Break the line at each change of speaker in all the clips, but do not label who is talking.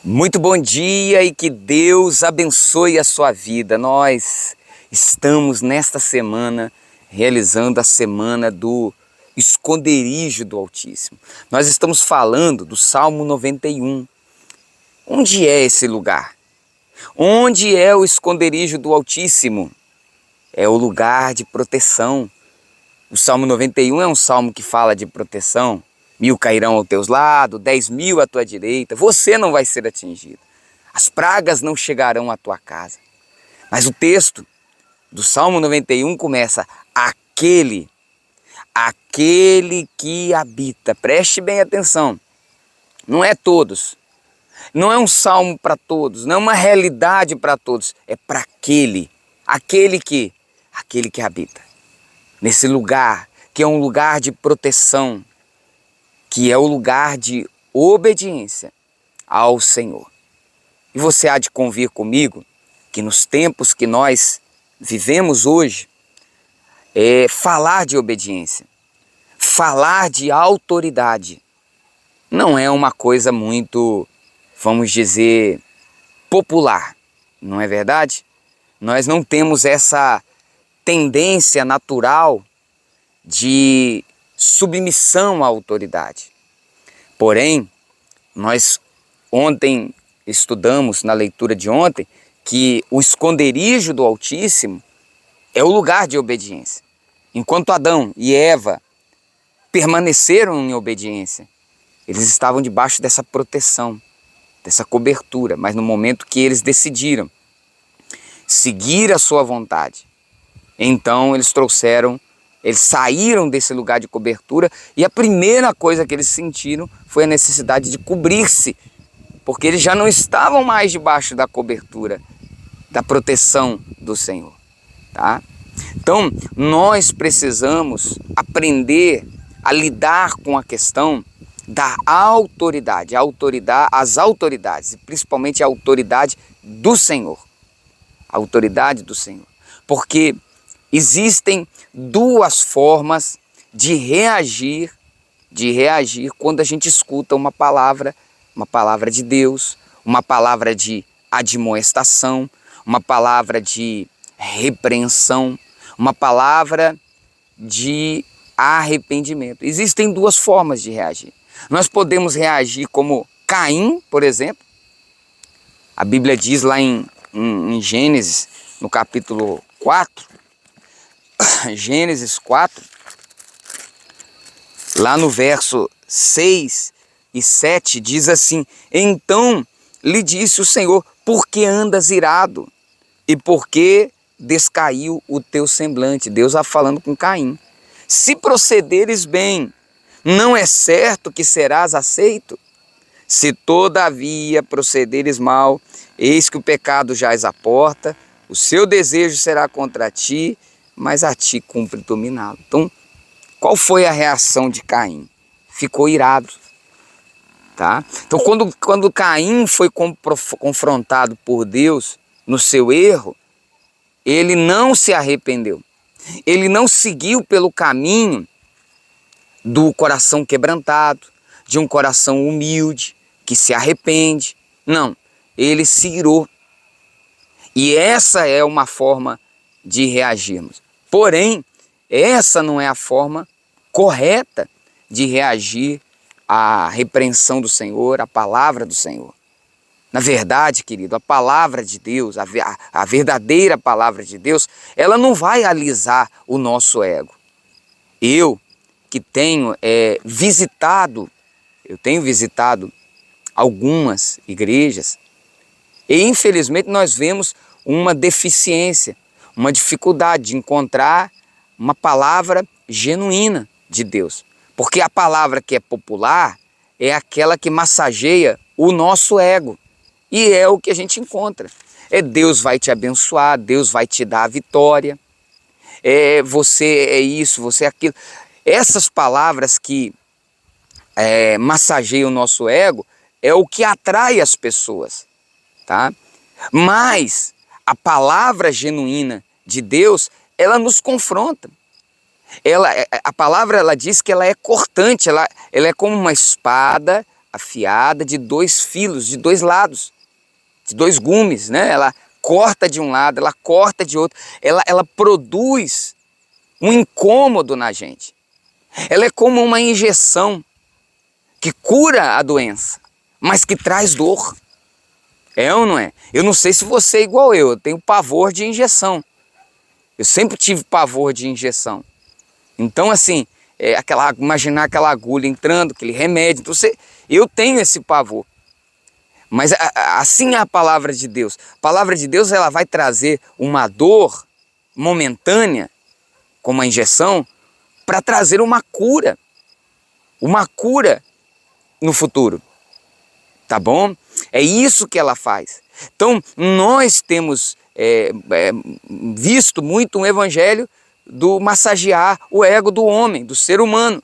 Muito bom dia e que Deus abençoe a sua vida. Nós estamos nesta semana realizando a semana do esconderijo do Altíssimo. Nós estamos falando do Salmo 91. Onde é esse lugar? Onde é o esconderijo do Altíssimo? É o lugar de proteção. O Salmo 91 é um salmo que fala de proteção. 1000 cairão ao teu lado, 10.000 à tua direita. Você não vai ser atingido. As pragas não chegarão à tua casa. Mas o texto do Salmo 91 começa: aquele que habita. Preste bem atenção. Não é todos. Não é um salmo para todos. Não é uma realidade para todos. É para aquele que habita. Nesse lugar, que é um lugar de proteção, que é o lugar de obediência ao Senhor. E você há de convir comigo que nos tempos que nós vivemos hoje, falar de obediência, falar de autoridade, não é uma coisa muito, vamos dizer, popular, não é verdade? Nós não temos essa tendência natural de submissão à autoridade. Porém, nós ontem estudamos na leitura de ontem que o esconderijo do Altíssimo é o lugar de obediência. Enquanto Adão e Eva permaneceram em obediência, eles estavam debaixo dessa proteção, dessa cobertura, mas no momento que eles decidiram seguir a sua vontade, então eles saíram desse lugar de cobertura e a primeira coisa que eles sentiram foi a necessidade de cobrir-se, porque eles já não estavam mais debaixo da cobertura, da proteção do Senhor, tá? Então, nós precisamos aprender a lidar com a questão da autoridade, as autoridades, e principalmente a autoridade do Senhor. A autoridade do Senhor. Porque existem duas formas de reagir quando a gente escuta uma palavra de Deus, uma palavra de admoestação, uma palavra de repreensão, uma palavra de arrependimento. Existem duas formas de reagir. Nós podemos reagir como Caim, por exemplo. A Bíblia diz lá em Gênesis, no capítulo 4, Gênesis 4, lá no verso 6 e 7, diz assim: então lhe disse o Senhor, por que andas irado? E por que descaiu o teu semblante? Deus está falando com Caim. Se procederes bem, não é certo que serás aceito? Se todavia procederes mal, eis que o pecado jaz à porta, o seu desejo será contra ti, mas a ti cumpre dominá-lo. Então, qual foi a reação de Caim? Ficou irado. Tá? Então, quando Caim foi confrontado por Deus no seu erro, ele não se arrependeu. Ele não seguiu pelo caminho do coração quebrantado, de um coração humilde, que se arrepende. Não, ele se irou. E essa é uma forma de reagirmos. Porém, essa não é a forma correta de reagir à repreensão do Senhor, à palavra do Senhor. Na verdade, querido, a palavra de Deus, a verdadeira palavra de Deus, ela não vai alisar o nosso ego. Eu que tenho visitado algumas igrejas e infelizmente nós vemos uma deficiência, uma dificuldade de encontrar uma palavra genuína de Deus. Porque a palavra que é popular é aquela que massageia o nosso ego. E é o que a gente encontra. Deus vai te abençoar, Deus vai te dar a vitória. Você é isso, você é aquilo. Essas palavras que massageiam o nosso ego é o que atrai as pessoas, tá? Mas a palavra genuína de Deus, ela nos confronta. A palavra ela diz que ela é cortante, ela é como uma espada afiada de 2 filos, de 2 lados, de 2 gumes, né? Ela corta de um lado, ela corta de outro, ela produz um incômodo na gente. Ela é como uma injeção que cura a doença, mas que traz dor. É ou não é? Eu não sei se você é igual eu tenho pavor de injeção. Eu sempre tive pavor de injeção. Então, assim, imaginar aquela agulha entrando, aquele remédio. Então, eu tenho esse pavor. Mas assim é a palavra de Deus. A palavra de Deus, ela vai trazer uma dor momentânea, como a injeção, para trazer uma cura no futuro. Tá bom? É isso que ela faz. Então, nós temos visto muito um evangelho do massagear o ego do homem, do ser humano.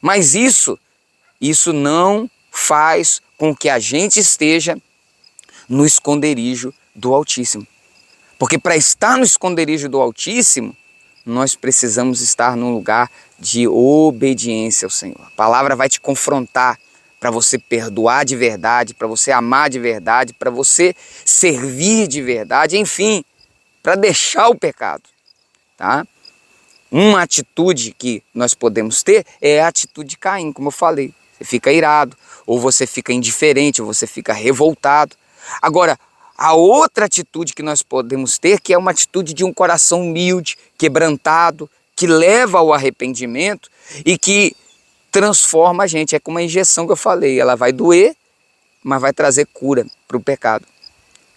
Mas isso não faz com que a gente esteja no esconderijo do Altíssimo. Porque para estar no esconderijo do Altíssimo, nós precisamos estar num lugar de obediência ao Senhor. A palavra vai te confrontar para você perdoar de verdade, para você amar de verdade, para você servir de verdade, enfim, para deixar o pecado. Tá? Uma atitude que nós podemos ter é a atitude de Caim, como eu falei. Você fica irado, ou você fica indiferente, ou você fica revoltado. Agora, a outra atitude que nós podemos ter, que é uma atitude de um coração humilde, quebrantado, que leva ao arrependimento e que transforma a gente. É como a injeção que eu falei, ela vai doer, mas vai trazer cura para o pecado.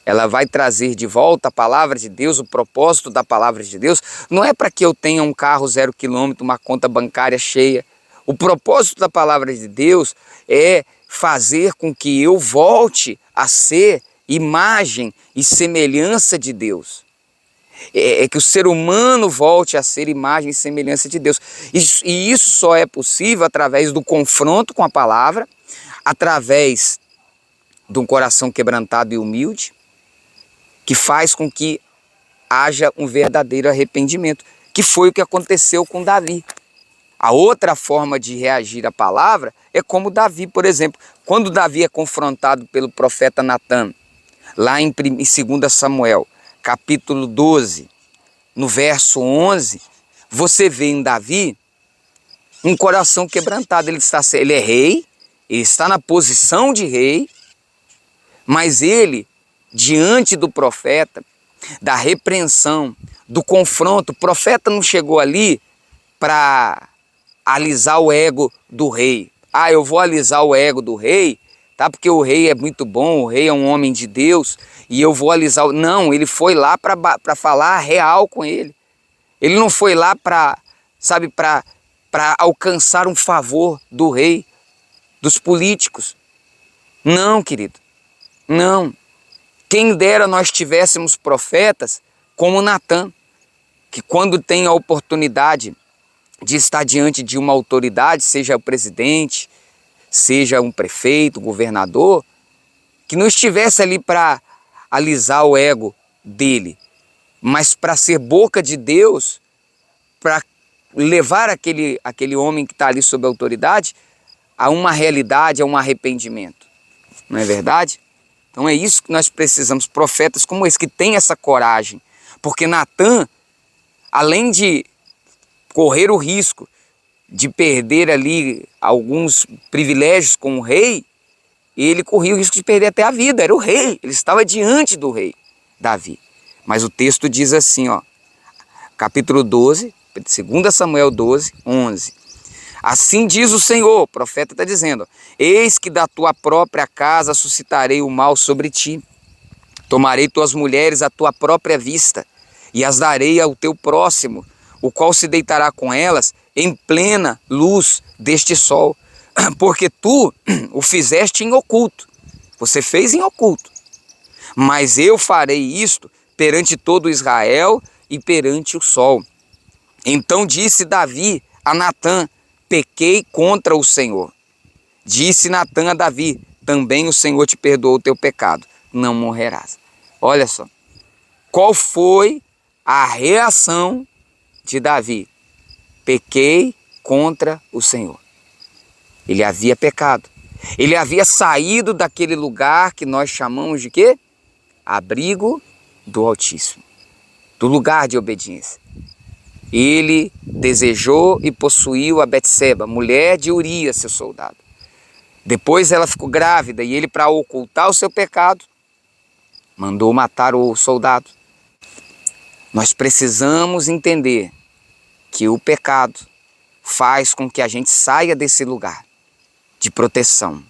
Ela vai trazer de volta a palavra de Deus, o propósito da palavra de Deus. Não é para que eu tenha um carro 0 quilômetro, uma conta bancária cheia. O propósito da palavra de Deus é fazer com que eu volte a ser imagem e semelhança de Deus. É que o ser humano volte a ser imagem e semelhança de Deus. E isso só é possível através do confronto com a palavra, através de um coração quebrantado e humilde, que faz com que haja um verdadeiro arrependimento, que foi o que aconteceu com Davi. A outra forma de reagir à palavra é como Davi, por exemplo. Quando Davi é confrontado pelo profeta Natan, lá em 2 Samuel, capítulo 12, no verso 11, você vê em Davi um coração quebrantado. Ele é rei, ele está na posição de rei, mas ele, diante do profeta, da repreensão, do confronto, o profeta não chegou ali para alisar o ego do rei. Ah, eu vou alisar o ego do rei, tá? Porque o rei é muito bom, o rei é um homem de Deus, e eu vou alisar... Não, ele foi lá para falar real com ele. Ele não foi lá para alcançar um favor do rei, dos políticos. Não, querido, não. Quem dera nós tivéssemos profetas como Natan, que quando tem a oportunidade de estar diante de uma autoridade, seja o presidente, seja um prefeito, governador, que não estivesse ali para alisar o ego dele, mas para ser boca de Deus, para levar aquele homem que está ali sob autoridade a uma realidade, a um arrependimento. Não é verdade? Então é isso que nós precisamos, profetas como esse, que têm essa coragem. Porque Natan, além de correr o risco de perder ali alguns privilégios com o rei, ele corria o risco de perder até a vida. Era o rei, ele estava diante do rei Davi. Mas o texto diz assim, ó, capítulo 12, 2 Samuel 12, 11. Assim diz o Senhor, o profeta está dizendo, eis que da tua própria casa suscitarei o mal sobre ti. Tomarei tuas mulheres à tua própria vista e as darei ao teu próximo, o qual se deitará com elas em plena luz deste sol, porque tu o fizeste em oculto, você fez em oculto, mas eu farei isto perante todo Israel e perante o sol. Então disse Davi a Natan, pequei contra o Senhor. Disse Natan a Davi, também o Senhor te perdoou o teu pecado, não morrerás. Olha só, qual foi a reação de Davi? Pequei contra o Senhor. Ele havia pecado. Ele havia saído daquele lugar que nós chamamos de quê? Abrigo do Altíssimo, do lugar de obediência. Ele desejou e possuiu a Betseba, mulher de Urias, seu soldado. Depois ela ficou grávida e ele, para ocultar o seu pecado, mandou matar o soldado. Nós precisamos entender que o pecado faz com que a gente saia desse lugar de proteção.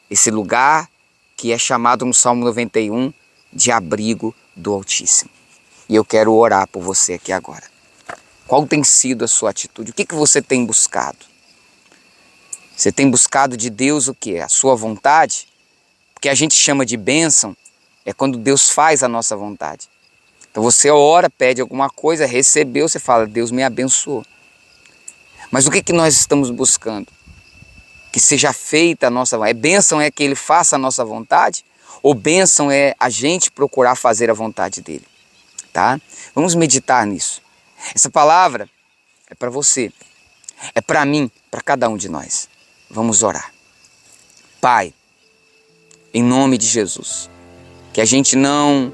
Esse lugar que é chamado no Salmo 91 de abrigo do Altíssimo. E eu quero orar por você aqui agora. Qual tem sido a sua atitude? O que você tem buscado? Você tem buscado de Deus o quê? A sua vontade? Porque a gente chama de bênção é quando Deus faz a nossa vontade. Então você ora, pede alguma coisa, recebeu, você fala, Deus me abençoou. Mas o que nós estamos buscando? Que seja feita a nossa vontade. Bênção é que Ele faça a nossa vontade? Ou bênção é a gente procurar fazer a vontade dEle? Tá? Vamos meditar nisso. Essa palavra é para você, é para mim, para cada um de nós. Vamos orar. Pai, em nome de Jesus, que a gente não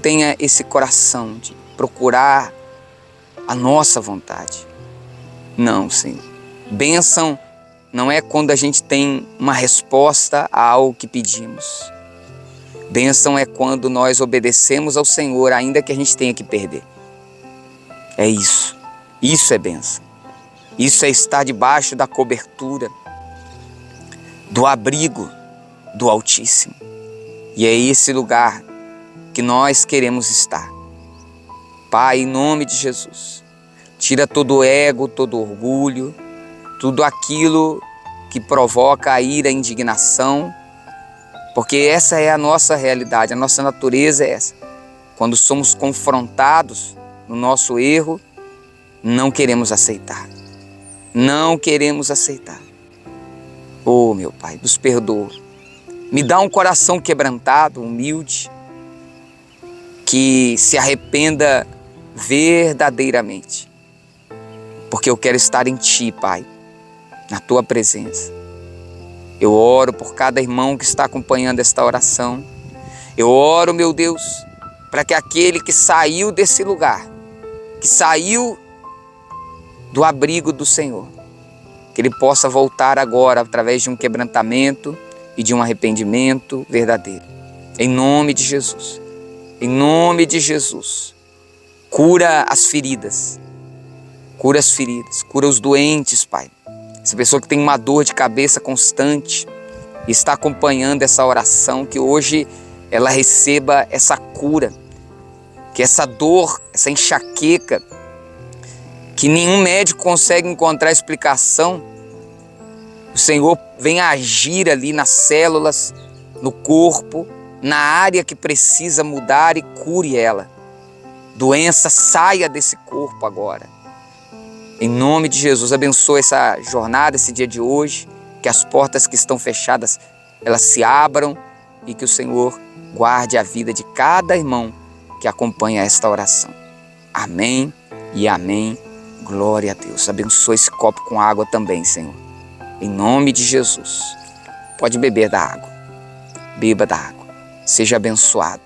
tenha esse coração de procurar a nossa vontade. Não, Senhor. Bênção não é quando a gente tem uma resposta a algo que pedimos. Bênção é quando nós obedecemos ao Senhor, ainda que a gente tenha que perder. É isso. Isso é bênção. Isso é estar debaixo da cobertura, do abrigo do Altíssimo. E é esse lugar que nós queremos estar. Pai, em nome de Jesus, tira todo o ego, todo o orgulho, tudo aquilo que provoca a ira, a indignação, porque essa é a nossa realidade, a nossa natureza é essa. Quando somos confrontados no nosso erro, não queremos aceitar. Não queremos aceitar. Oh, meu Pai, nos perdoa. Me dá um coração quebrantado, humilde, que se arrependa verdadeiramente. Porque eu quero estar em Ti, Pai, na Tua presença. Eu oro por cada irmão que está acompanhando esta oração. Eu oro, meu Deus, para que aquele que saiu desse lugar, que saiu do abrigo do Senhor, que ele possa voltar agora através de um quebrantamento e de um arrependimento verdadeiro. Em nome de Jesus. Em nome de Jesus. Cura as feridas. Cura as feridas. Cura os doentes, Pai. Essa pessoa que tem uma dor de cabeça constante e está acompanhando essa oração, que hoje ela receba essa cura. Que essa dor, essa enxaqueca, que nenhum médico consegue encontrar explicação, o Senhor venha agir ali nas células, no corpo, na área que precisa mudar e cure ela. Doença, saia desse corpo agora. Em nome de Jesus, abençoe essa jornada, esse dia de hoje, que as portas que estão fechadas, elas se abram e que o Senhor guarde a vida de cada irmão que acompanha esta oração. Amém e amém. Glória a Deus. Abençoe esse copo com água também, Senhor. Em nome de Jesus. Pode beber da água. Beba da água. Seja abençoado.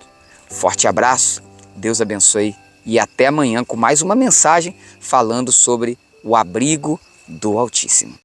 Forte abraço. Deus abençoe. E até amanhã com mais uma mensagem falando sobre o abrigo do Altíssimo.